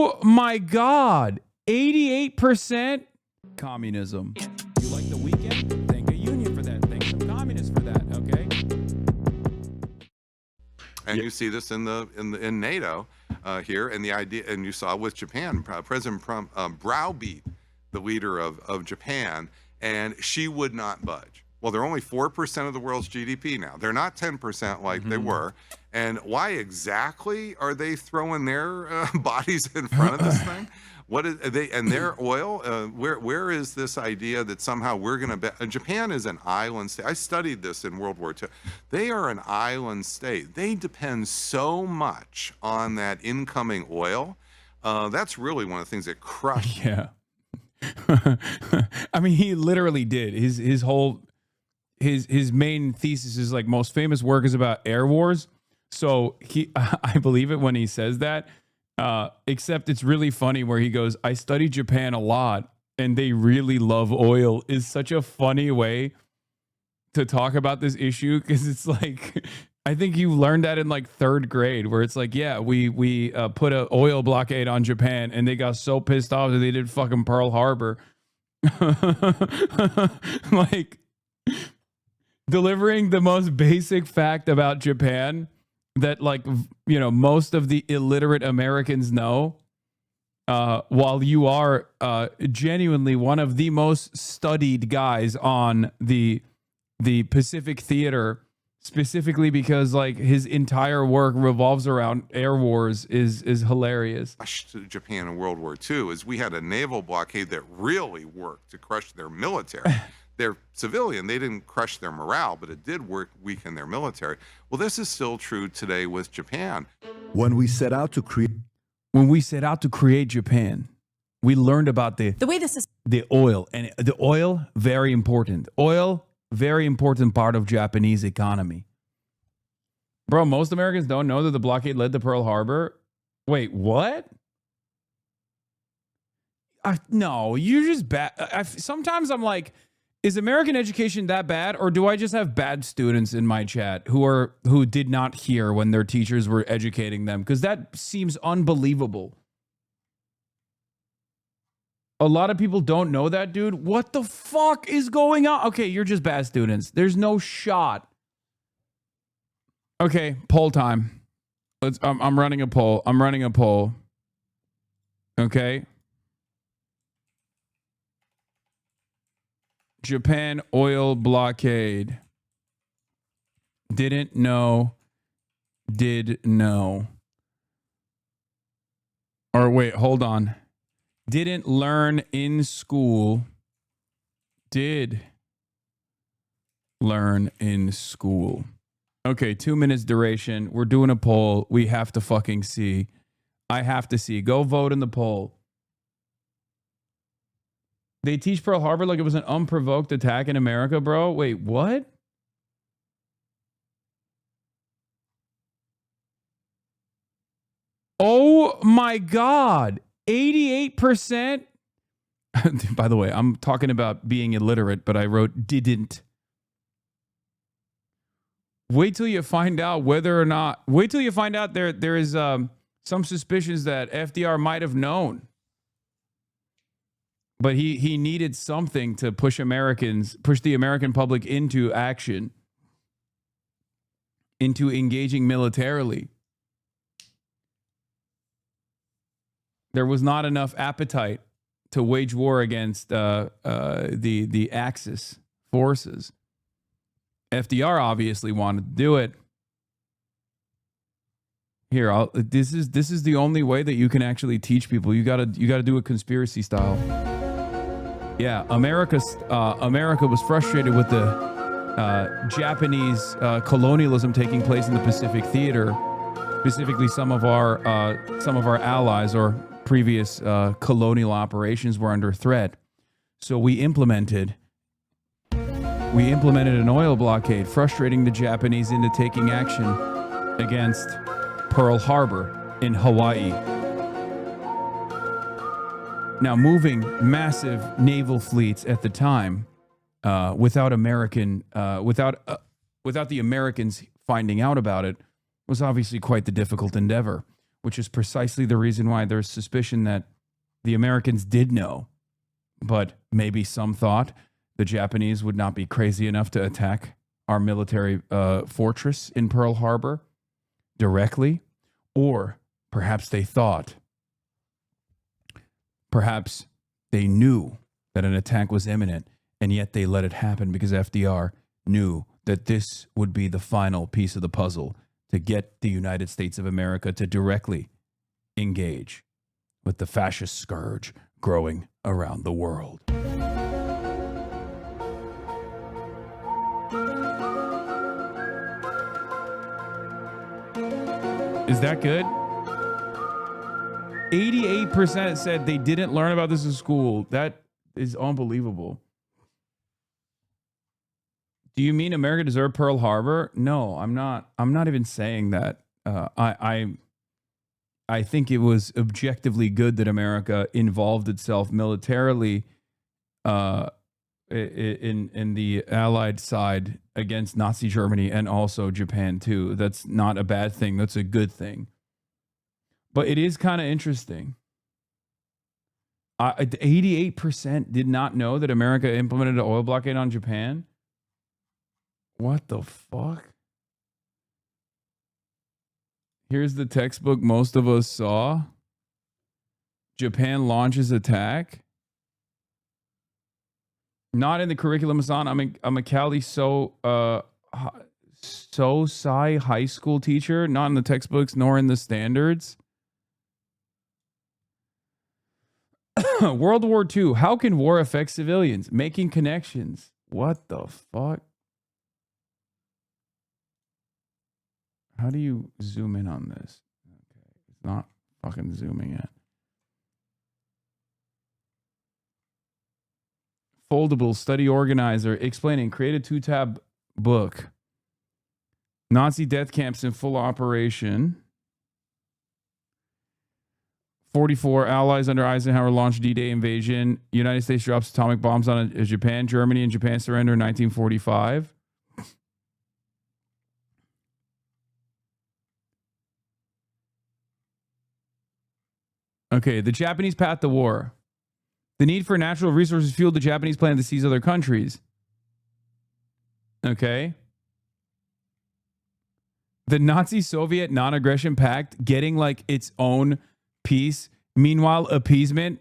Oh my God. 88% communism. You like the weekend? Thank a union for that. Thank some communists for that. Okay. And you see this in NATO here, and the idea, and you saw with Japan, President Trump browbeat the leader of Japan, and she would not budge. Well, they're only 4% of the world's GDP now. They're not 10% like they were. And why exactly are they throwing their bodies in front of this thing? What is they and their oil? Where is this idea that somehow we're going to? Japan is an island state. I studied this in World War II. They are an island state. They depend so much on that incoming oil. That's really one of the things that crushed. Yeah. I mean, he literally did. His whole his main thesis is like most famous work is about air wars. So I believe it when he says that. Except it's really funny where he goes, I studied Japan a lot and they really love oil is such a funny way to talk about this issue. Cause it's like, I think you learned that in like third grade where it's like, yeah, we put an oil blockade on Japan and they got so pissed off that they did fucking Pearl Harbor. Like delivering the most basic fact about Japan that, like, you know, most of the illiterate Americans know, while you are genuinely one of the most studied guys on the Pacific theater, specifically because like his entire work revolves around air wars is hilarious. Japan in World War II is we had a naval blockade that really worked to crush their military. They're civilian. They didn't crush their morale, but it did weaken their military. Well, this is still true today with Japan. When we set out to create Japan, we learned about the way this is the oil, and the oil, very important. Oil, very important part of Japanese economy. Bro, most Americans don't know that the blockade led to Pearl Harbor. Wait, what? No, you're just bad. Sometimes I'm like, is American education that bad, or do I just have bad students in my chat who did not hear when their teachers were educating them? Because that seems unbelievable. A lot of people don't know that, dude. What the fuck is going on? Okay, you're just bad students. There's no shot. Okay, poll time. I'm running a poll. Okay. Japan oil blockade. Didn't know. Did know. Or wait, hold on. Didn't learn in school. Did learn in school. Okay, 2 minutes duration. We're doing a poll. We have to fucking see. I have to see. Go vote in the poll. They teach Pearl Harbor like it was an unprovoked attack in America, bro. Wait, what? Oh my God. 88%. By the way, I'm talking about being illiterate, but I wrote didn't. Wait till you find out whether or not, wait till you find out there is some suspicions that FDR might have known. But he needed something to push the American public into action, into engaging militarily. There was not enough appetite to wage war against the Axis forces. FDR obviously wanted to do it. Here, this is the only way that you can actually teach people. You gotta do a conspiracy style. Yeah, America was frustrated with the Japanese colonialism taking place in the Pacific Theater, specifically some of our allies or previous colonial operations were under threat. So we implemented an oil blockade, frustrating the Japanese into taking action against Pearl Harbor in Hawaii. Now, moving massive naval fleets at the time, without the Americans finding out about it, was obviously quite the difficult endeavor. which is precisely the reason why there's suspicion that the Americans did know, but maybe some thought the Japanese would not be crazy enough to attack our military fortress in Pearl Harbor directly, or perhaps they thought, perhaps they knew that an attack was imminent, and yet they let it happen because FDR knew that this would be the final piece of the puzzle to get the United States of America to directly engage with the fascist scourge growing around the world. Is that good? 88% said they didn't learn about this in school. That is unbelievable. Do you mean America deserved Pearl Harbor? No, I'm not. I'm not even saying that. I think it was objectively good that America involved itself militarily in the Allied side against Nazi Germany and also Japan too. That's not a bad thing. That's a good thing. But it is kind of interesting. 88% did not know that America implemented an oil blockade on Japan. What the fuck? Here's the textbook most of us saw. Japan launches attack. Not in the curriculum, Hasan. I'm a Cali Sci high school teacher. Not in the textbooks, nor in the standards. World War II. How can war affect civilians? Making connections. What the fuck? How do you zoom in on this? Okay, it's not fucking zooming in. Foldable study organizer explaining create a 2-tab book. Nazi death camps in full operation. 44 allies under Eisenhower launched D-Day invasion. United States drops atomic bombs on Japan. Germany and Japan surrender in 1945. Okay, the Japanese path to war. The need for natural resources fueled the Japanese plan to seize other countries. Okay. The Nazi-Soviet non-aggression pact getting like its own piece. Meanwhile, appeasement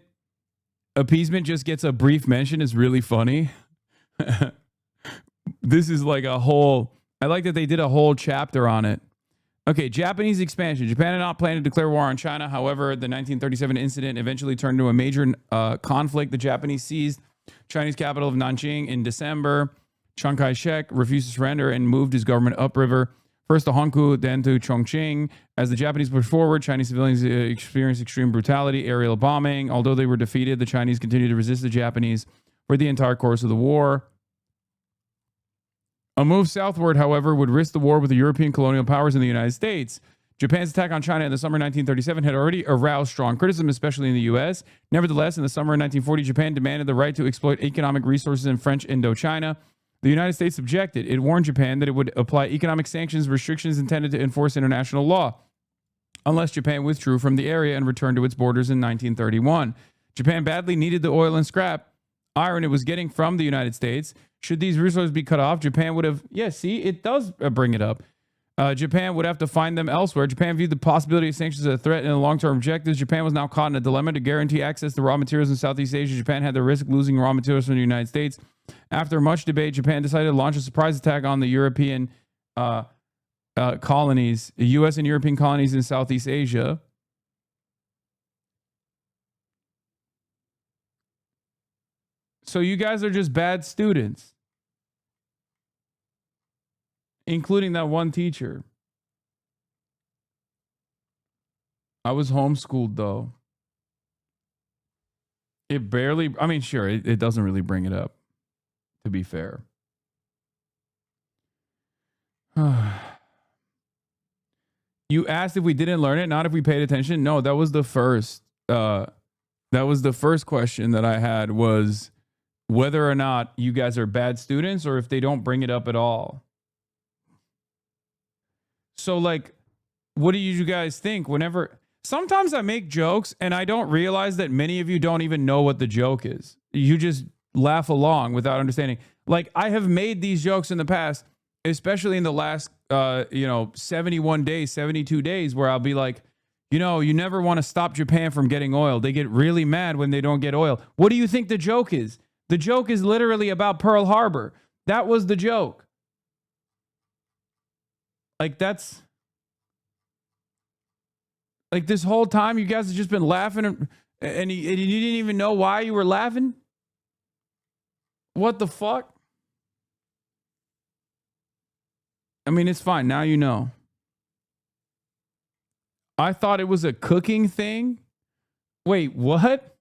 just gets a brief mention. Is really funny. This is like a whole, I like that they did a whole chapter on it. Okay, Japanese expansion. Japan had not planned to declare war on China. However, the 1937 incident eventually turned into a major conflict. The Japanese seized Chinese capital of Nanjing in December. Chiang Kai-shek refused to surrender and moved his government upriver, first to Hankou, then to Chongqing. As the Japanese pushed forward, Chinese civilians experienced extreme brutality, aerial bombing. Although they were defeated, the Chinese continued to resist the Japanese for the entire course of the war. A move southward, however, would risk the war with the European colonial powers in the United States. Japan's attack on China in the summer of 1937 had already aroused strong criticism, especially in the U.S. Nevertheless, in the summer of 1940, Japan demanded the right to exploit economic resources in French Indochina. The United States objected. It warned Japan that it would apply economic sanctions, restrictions intended to enforce international law, unless Japan withdrew from the area and returned to its borders in 1931. Japan badly needed the oil and scrap iron it was getting from the United States. Should these resources be cut off, Japan would have, see, it does bring it up. Japan would have to find them elsewhere. Japan viewed the possibility of sanctions as a threat in the long-term objectives. Japan was now caught in a dilemma to guarantee access to raw materials in Southeast Asia. Japan had the risk of losing raw materials from the United States. After much debate, Japan decided to launch a surprise attack on the European colonies, the U.S. and European colonies in Southeast Asia. So you guys are just bad students, including that one teacher. I was homeschooled, though. It barely, I mean, sure, it doesn't really bring it up, to be fair. You asked if we didn't learn it, not if we paid attention. No, that was the first. That was the first question that I had, was whether or not you guys are bad students or if they don't bring it up at all. So, like, what do you guys think whenever... Sometimes I make jokes and I don't realize that many of you don't even know what the joke is. You just laugh along without understanding. Like, I have made these jokes in the past, especially in the last 71 days, 72 days, where I'll be like, you never want to stop Japan from getting oil. They get really mad when they don't get oil. What do you think the joke is? The joke is literally about Pearl Harbor. That was the joke. Like, that's like, this whole time you guys have just been laughing and you didn't even know why you were laughing? What the fuck? I mean, it's fine. Now you know. I thought it was a cooking thing. Wait, what?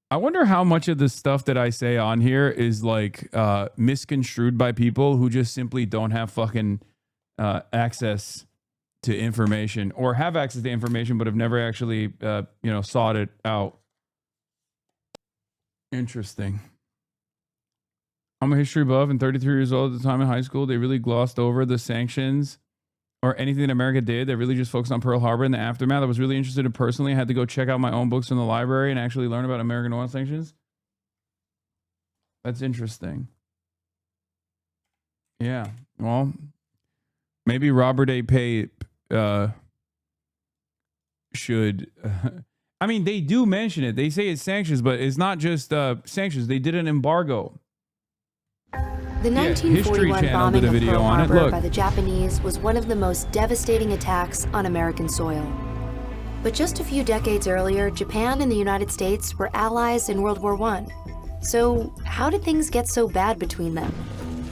I wonder how much of the stuff that I say on here is like misconstrued by people who just simply don't have fucking access to information, or have access to information but have never actually sought it out. Interesting. I'm a history buff and 33 years old at the time in high school. They really glossed over the sanctions or anything that America did. They really just focused on Pearl Harbor and the aftermath. I was really interested in personally. I had to go check out my own books in the library and actually learn about American oil sanctions. That's interesting. Yeah. Well, maybe Robert A. Pape should... I mean, they do mention it. They say it's sanctions, but it's not just sanctions. They did an embargo. The 1941 bombing of Pearl Harbor by the Japanese was one of the most devastating attacks on American soil. But just a few decades earlier, Japan and the United States were allies in World War I. So how did things get so bad between them?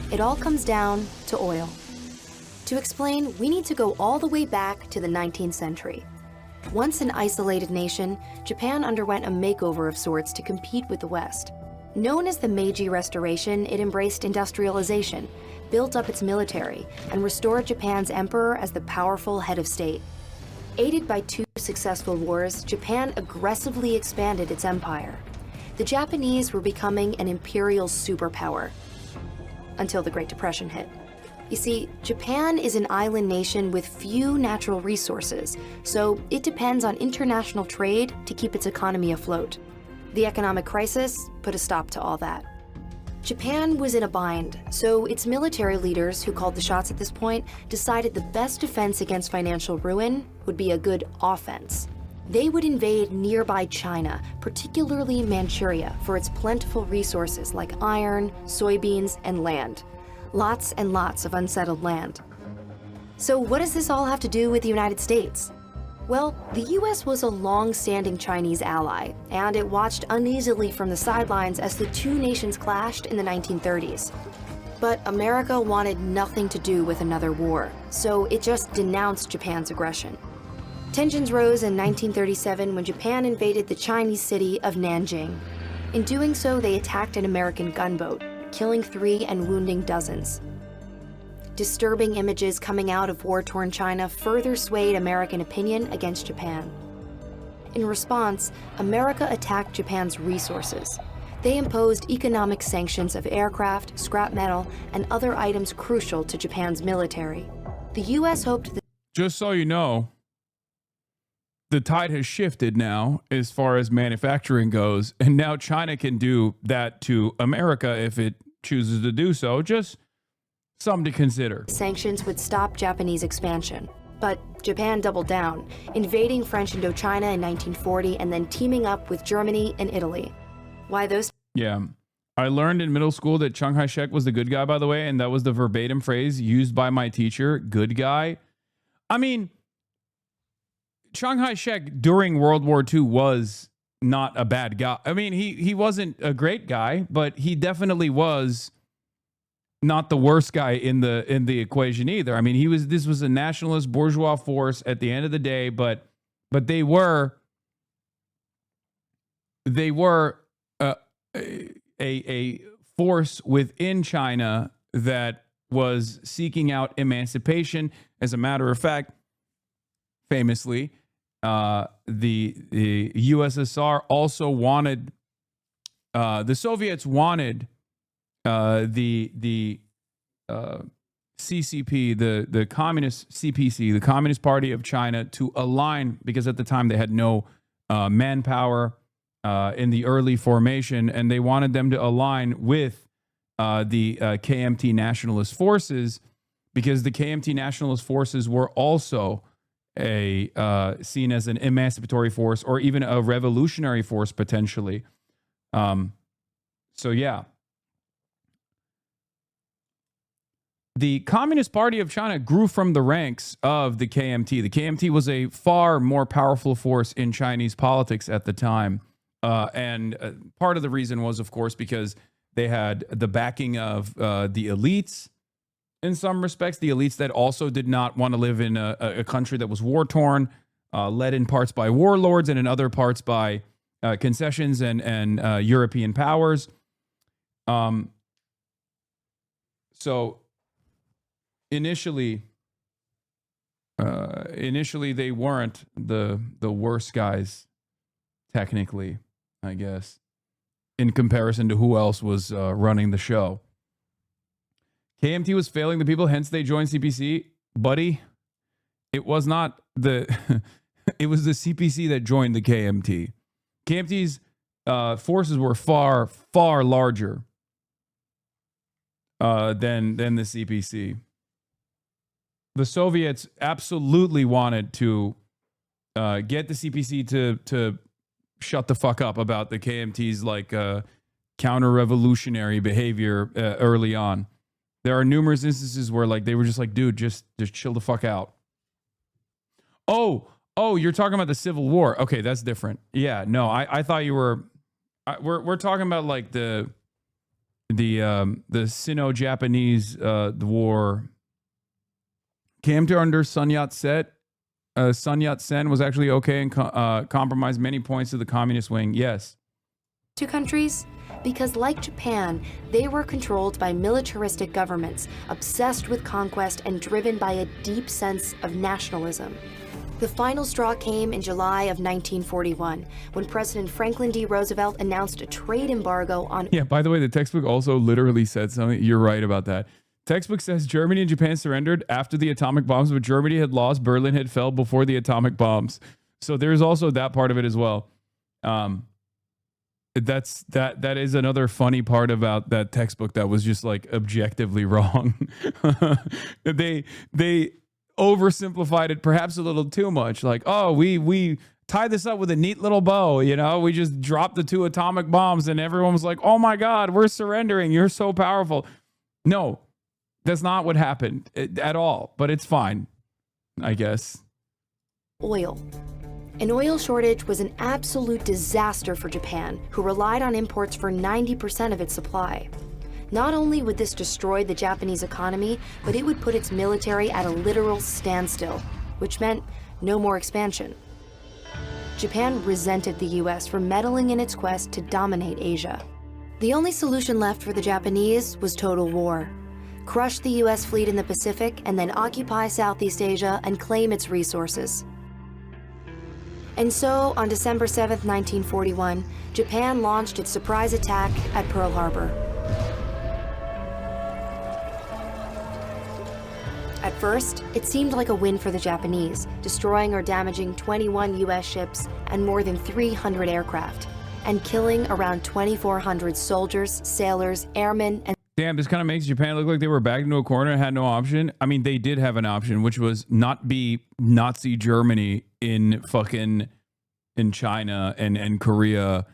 It all comes down to oil. To explain, we need to go all the way back to the 19th century. Once an isolated nation, Japan underwent a makeover of sorts to compete with the West. Known as the Meiji Restoration, it embraced industrialization, built up its military, and restored Japan's emperor as the powerful head of state. Aided by 2 successful wars, Japan aggressively expanded its empire. The Japanese were becoming an imperial superpower, until the Great Depression hit. You see, Japan is an island nation with few natural resources, so it depends on international trade to keep its economy afloat. The economic crisis put a stop to all that. Japan was in a bind, so its military leaders, who called the shots at this point, decided the best defense against financial ruin would be a good offense. They would invade nearby China, particularly Manchuria, for its plentiful resources like iron, soybeans, and land. Lots and lots of unsettled land. So what does this all have to do with the United States? Well, the US was a long-standing Chinese ally, and it watched uneasily from the sidelines as the 2 nations clashed in the 1930s. But America wanted nothing to do with another war, so it just denounced Japan's aggression. Tensions rose in 1937 when Japan invaded the Chinese city of Nanjing. In doing so, they attacked an American gunboat, killing 3 and wounding dozens. Disturbing images coming out of war-torn China further swayed American opinion against Japan. In response, America attacked Japan's resources. They imposed economic sanctions of aircraft, scrap metal, and other items crucial to Japan's military. The U.S. hoped that... Just so you know, the tide has shifted now as far as manufacturing goes, and now China can do that to America if it chooses to do so. Just something to consider. Sanctions would stop Japanese expansion. But Japan doubled down, invading French Indochina in 1940 and then teaming up with Germany and Italy. Why those? Yeah. I learned in middle school that Chiang Kai-shek was the good guy, by the way, and that was the verbatim phrase used by my teacher, good guy. I mean, Chiang Kai-shek during World War II was not a bad guy. I mean, he wasn't a great guy, but he definitely was not the worst guy in the equation either. I mean, this was a nationalist bourgeois force at the end of the day, but they were a force within China that was seeking out emancipation. As a matter of fact, famously, the USSR also wanted, the Soviets wanted the CCP, the communist CPC, the Communist Party of China, to align, because at the time they had no manpower in the early formation, and they wanted them to align with the KMT nationalist forces, because the KMT nationalist forces were also seen as an emancipatory force or even a revolutionary force potentially. So yeah. The Communist Party of China grew from the ranks of the KMT. The KMT was a far more powerful force in Chinese politics at the time. And part of the reason was, of course, because they had the backing of the elites in some respects, the elites that also did not want to live in a country that was war-torn, led in parts by warlords and in other parts by concessions and European powers. So initially they weren't the worst guys, technically, I guess, in comparison to who else was running the show. KMT was failing the people, hence they joined CPC. Buddy, it was not it was the CPC that joined the KMT. KMT's forces were far, far larger than the CPC. The Soviets absolutely wanted to get the CPC to shut the fuck up about the KMT's like counter-revolutionary behavior early on. There are numerous instances where like they were just like, dude, just chill the fuck out. Oh, you're talking about the Civil War. Okay, that's different. Yeah, no, I thought you were. We're talking about like the Sino-Japanese the war. Came to under Sun Yat-sen. Sun Yat-sen was actually okay and compromised many points of the communist wing. Yes. Two countries, because like Japan, they were controlled by militaristic governments, obsessed with conquest and driven by a deep sense of nationalism. The final straw came in July of 1941, when President Franklin D. Roosevelt announced a trade embargo on... Yeah, by the way, the textbook also literally said something. You're right about that. Textbook says Germany and Japan surrendered after the atomic bombs, but Germany had lost, Berlin had fell before the atomic bombs. So there's also that part of it as well. That is another funny part about that textbook that was just like objectively wrong. They oversimplified it perhaps a little too much. Like, oh, we tie this up with a neat little bow, you know, we just dropped the 2 atomic bombs and everyone was like, oh my God, we're surrendering. You're so powerful. No, that's not what happened at all, but it's fine, I guess. Oil. An oil shortage was an absolute disaster for Japan, who relied on imports for 90% of its supply. Not only would this destroy the Japanese economy, but it would put its military at a literal standstill, which meant no more expansion. Japan resented the US for meddling in its quest to dominate Asia. The only solution left for the Japanese was total war. Crush the US fleet in the Pacific and then occupy Southeast Asia and claim its resources. And so, on December 7th, 1941, Japan launched its surprise attack at Pearl Harbor. At first, it seemed like a win for the Japanese, destroying or damaging 21 US ships and more than 300 aircraft, and killing around 2,400 soldiers, sailors, airmen, and... Damn, this kind of makes Japan look like they were backed into a corner and had no option. I mean, they did have an option, which was not be Nazi Germany in China and Korea.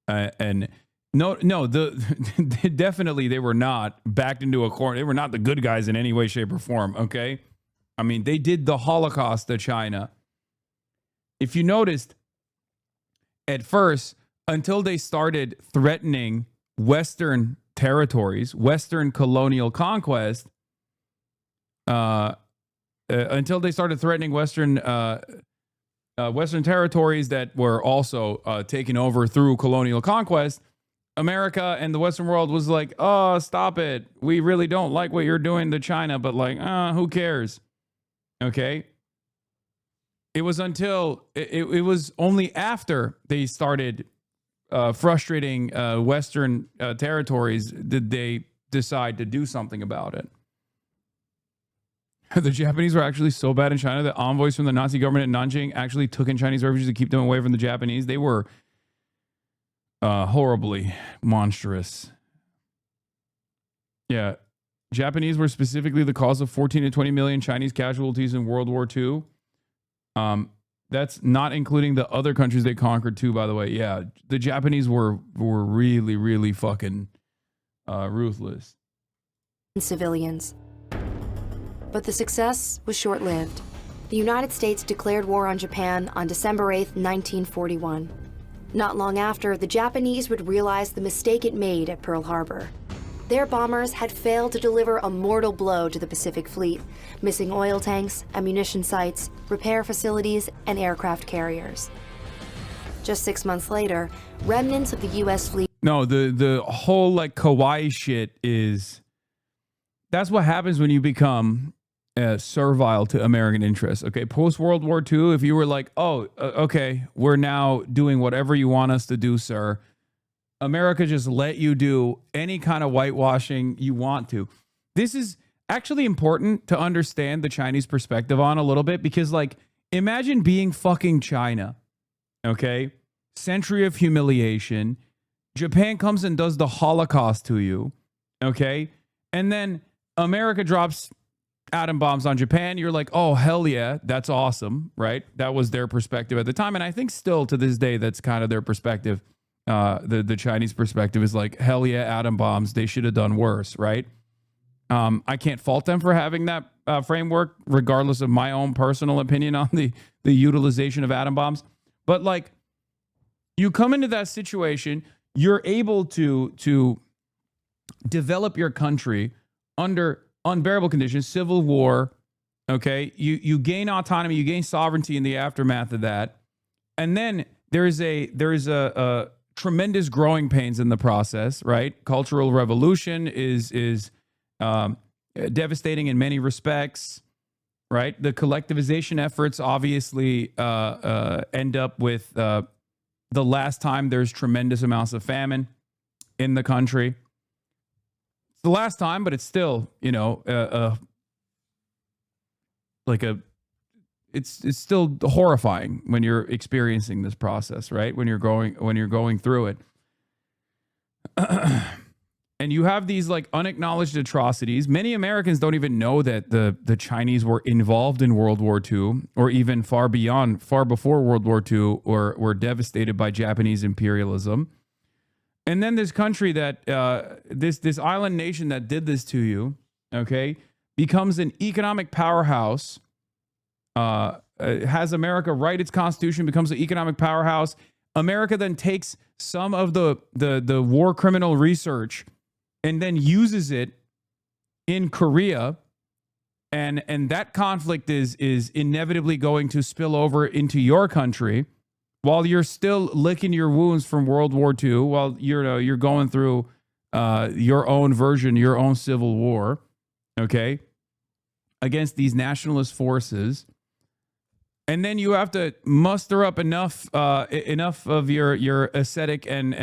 And definitely they were not backed into a corner. They were not the good guys in any way, shape, or form, okay? I mean, they did the Holocaust to China. If you noticed, at first, until they started threatening Western territories, Western colonial conquest, until they started threatening Western territories that were also taken over through colonial conquest, America and the Western world was like, oh, stop it. We really don't like what you're doing to China, but like, who cares? Okay. It was until, it was only after they started frustrating Western territories did they decide to do something about it. The Japanese were actually so bad in China that envoys from the Nazi government in Nanjing actually took in Chinese refugees to keep them away from the Japanese. They were horribly monstrous. Yeah. Japanese were specifically the cause of 14 to 20 million Chinese casualties in World War II. That's not including the other countries they conquered too, by the way. Yeah, the Japanese were really, really fucking ruthless. Civilians. But the success was short-lived. The United States declared war on Japan on December 8th, 1941. Not long after, the Japanese would realize the mistake it made at Pearl Harbor. Their bombers had failed to deliver a mortal blow to the Pacific Fleet, missing oil tanks, ammunition sites, repair facilities, and aircraft carriers. Just 6 months later, remnants of the U.S. fleet... No, the whole like Kauai shit is... That's what happens when you become servile to American interests. Okay, post-World War II, if you were like, oh, okay, we're now doing whatever you want us to do, sir. America just let you do any kind of whitewashing you want to. This is actually important to understand the Chinese perspective on a little bit, because like, imagine being fucking China, okay? Century of humiliation. Japan comes and does the Holocaust to you, okay? And then America drops atom bombs on Japan. You're like, oh, hell yeah, that's awesome, right? That was their perspective at the time. And I think still to this day, that's kind of their perspective. The Chinese perspective is like, hell yeah, atom bombs. They should have done worse, right? I can't fault them for having that framework, regardless of my own personal opinion on the utilization of atom bombs. But like, you come into that situation, you're able to develop your country under unbearable conditions, civil war, okay? You gain autonomy, you gain sovereignty in the aftermath of that. And then there is a tremendous growing pains in the process, right? Cultural revolution is devastating in many respects, right? The collectivization efforts obviously end up with the last time there's tremendous amounts of famine in the country. It's the last time, but it's still, you know, it's still horrifying when you're experiencing this process, right? When you're going through it. And you have these like unacknowledged atrocities. Many Americans don't even know that the Chinese were involved in World War II, or even far before World War II, or were devastated by Japanese imperialism. And then this country that, this island nation that did this to you, okay, becomes an economic powerhouse, has America write its constitution, becomes an economic powerhouse. America then takes some of the war criminal research and then uses it in Korea, and that conflict is inevitably going to spill over into your country while you're still licking your wounds from World War II, while you're going through your own version, your own civil war, okay, against these nationalist forces. And then you have to muster up enough of your ascetic and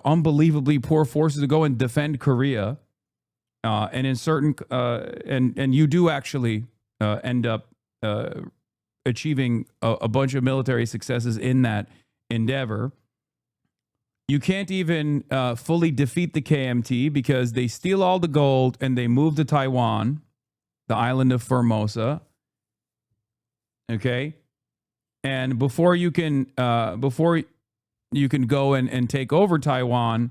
unbelievably poor forces to go and defend Korea, and in certain and you do actually end up achieving a bunch of military successes in that endeavor. You can't even fully defeat the KMT because they steal all the gold and they move to Taiwan, the island of Formosa. Okay, and before you can go and take over Taiwan,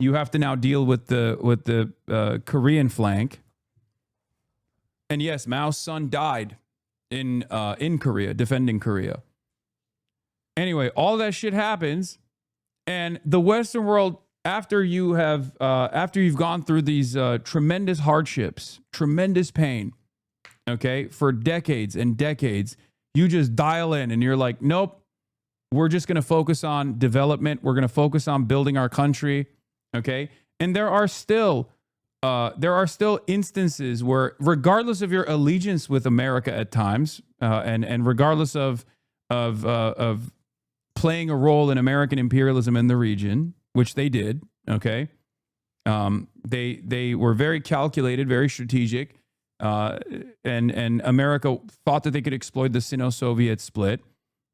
you have to now deal with the Korean flank. And yes, Mao's son died in Korea, defending Korea. Anyway, all that shit happens, and the Western world, after you've gone through these tremendous hardships, tremendous pain, okay, for decades and decades, you just dial in and you're like, nope, we're just going to focus on development. We're going to focus on building our country. Okay. And there are still instances where, regardless of your allegiance with America at times, and regardless of playing a role in American imperialism in the region, which they did. Okay. They were very calculated, very strategic. and America thought that they could exploit the Sino-Soviet split,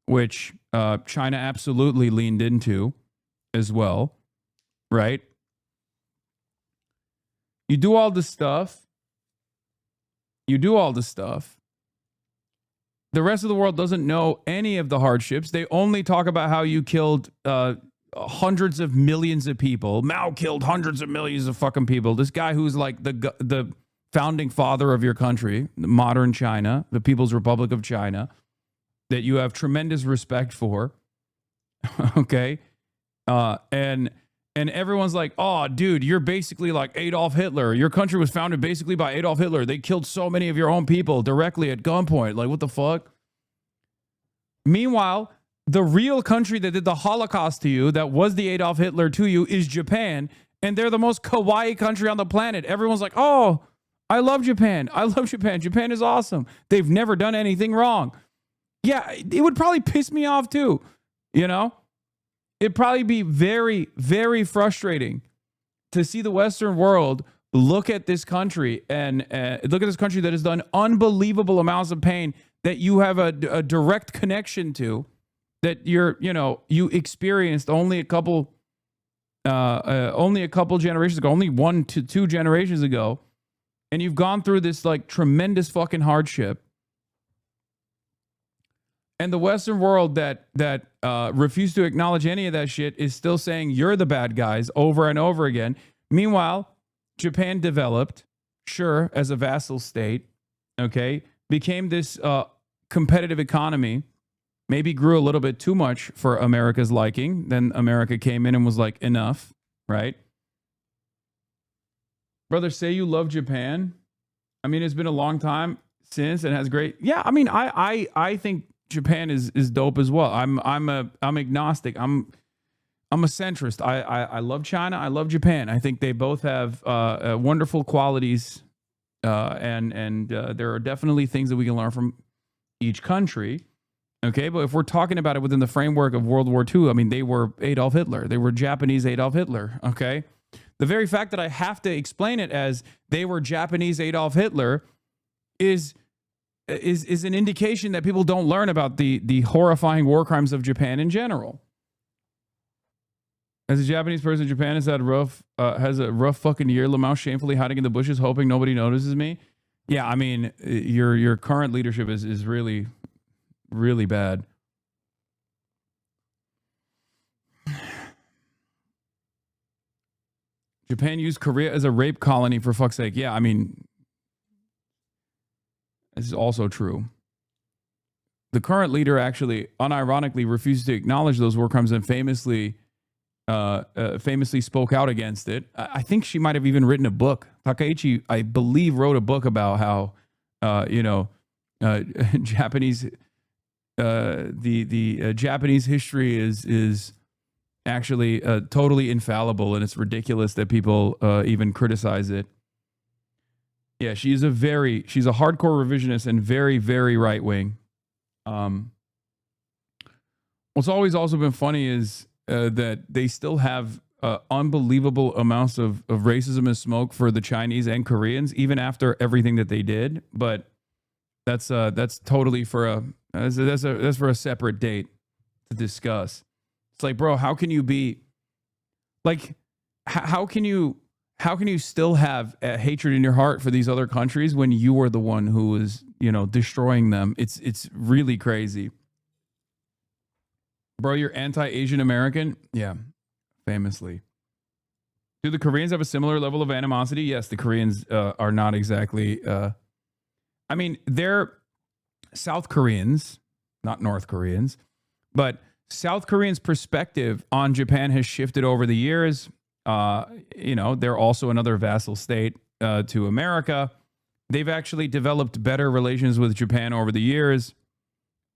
which China absolutely leaned into as well, right? You do all this stuff. The rest of the world doesn't know any of the hardships. They only talk about how you killed hundreds of millions of people. Mao killed hundreds of millions of fucking people. This guy who's like the founding father of your country, modern China, the People's Republic of China, that you have tremendous respect for. Okay? And everyone's like, oh, dude, you're basically like Adolf Hitler. Your country was founded basically by Adolf Hitler. They killed so many of your own people directly at gunpoint. Like, what the fuck? Meanwhile, the real country that did the Holocaust to you, that was the Adolf Hitler to you, is Japan. And they're the most kawaii country on the planet. Everyone's like, oh, I love Japan. I love Japan. Japan is awesome. They've never done anything wrong. Yeah, it would probably piss me off too, you know? It'd probably be very, very frustrating to see the Western world look at this country and look at this country that has done unbelievable amounts of pain, that you have a direct connection to, that you experienced only a couple generations ago, only 1 to 2 generations ago, and you've gone through this like tremendous fucking hardship. And the Western world that refused to acknowledge any of that shit is still saying you're the bad guys over and over again. Meanwhile, Japan developed, sure, as a vassal state, okay, became this competitive economy, maybe grew a little bit too much for America's liking. Then America came in and was like, enough, right? Brother, say you love Japan. I mean, it's been a long time since, and has great. Yeah, I mean, I think Japan is dope as well. I'm agnostic. I'm a centrist. I love China. I love Japan. I think they both have wonderful qualities, and there are definitely things that we can learn from each country. Okay, but if we're talking about it within the framework of World War II, I mean, they were Adolf Hitler. They were Japanese Adolf Hitler. Okay, the very fact that I have to explain it as they were Japanese Adolf Hitler is an indication that people don't learn about the horrifying war crimes of Japan in general. As a Japanese person, Japan has a rough fucking year. Lamau shamefully hiding in the bushes, hoping nobody notices me. Yeah, I mean, your current leadership is really, really bad. Japan used Korea as a rape colony, for fuck's sake. Yeah, I mean, this is also true. The current leader actually, unironically, refused to acknowledge those war crimes and famously spoke out against it. I think she might have even written a book. Takaichi, I believe, wrote a book about how, Japanese, the Japanese history is actually totally infallible, and it's ridiculous that people even criticize it. Yeah, she's a hardcore revisionist and very, very right wing. What's always also been funny is that they still have unbelievable amounts of racism and smoke for the Chinese and Koreans, even after everything that they did. But that's totally for that's for a separate date to discuss. It's like, bro, how can you be like, how can you still have hatred in your heart for these other countries when you were the one who was, destroying them? It's really crazy. Bro, you're anti-Asian American? Yeah, famously. Do the Koreans have a similar level of animosity? Yes, the Koreans are not exactly... I mean, they're South Koreans, not North Koreans, but South Koreans' perspective on Japan has shifted over the years. They're also another vassal state to America. They've actually developed better relations with Japan over the years.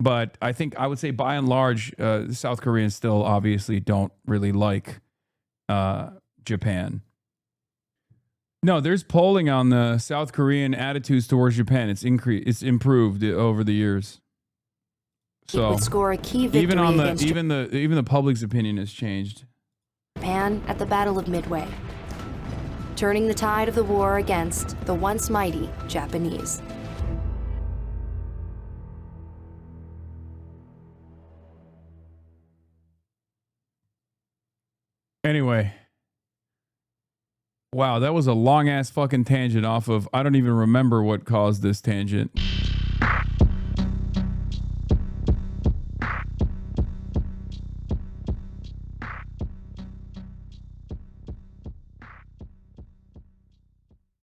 But I would say by and large, South Koreans still obviously don't really like Japan. No, there's polling on the South Korean attitudes towards Japan. It's improved over the years. So score a key victory even the public's opinion has changed. Japan at the Battle of Midway. turning the tide of the war against the once mighty Japanese. Anyway. Wow, that was a long ass fucking tangent off of, I don't even remember what caused this tangent.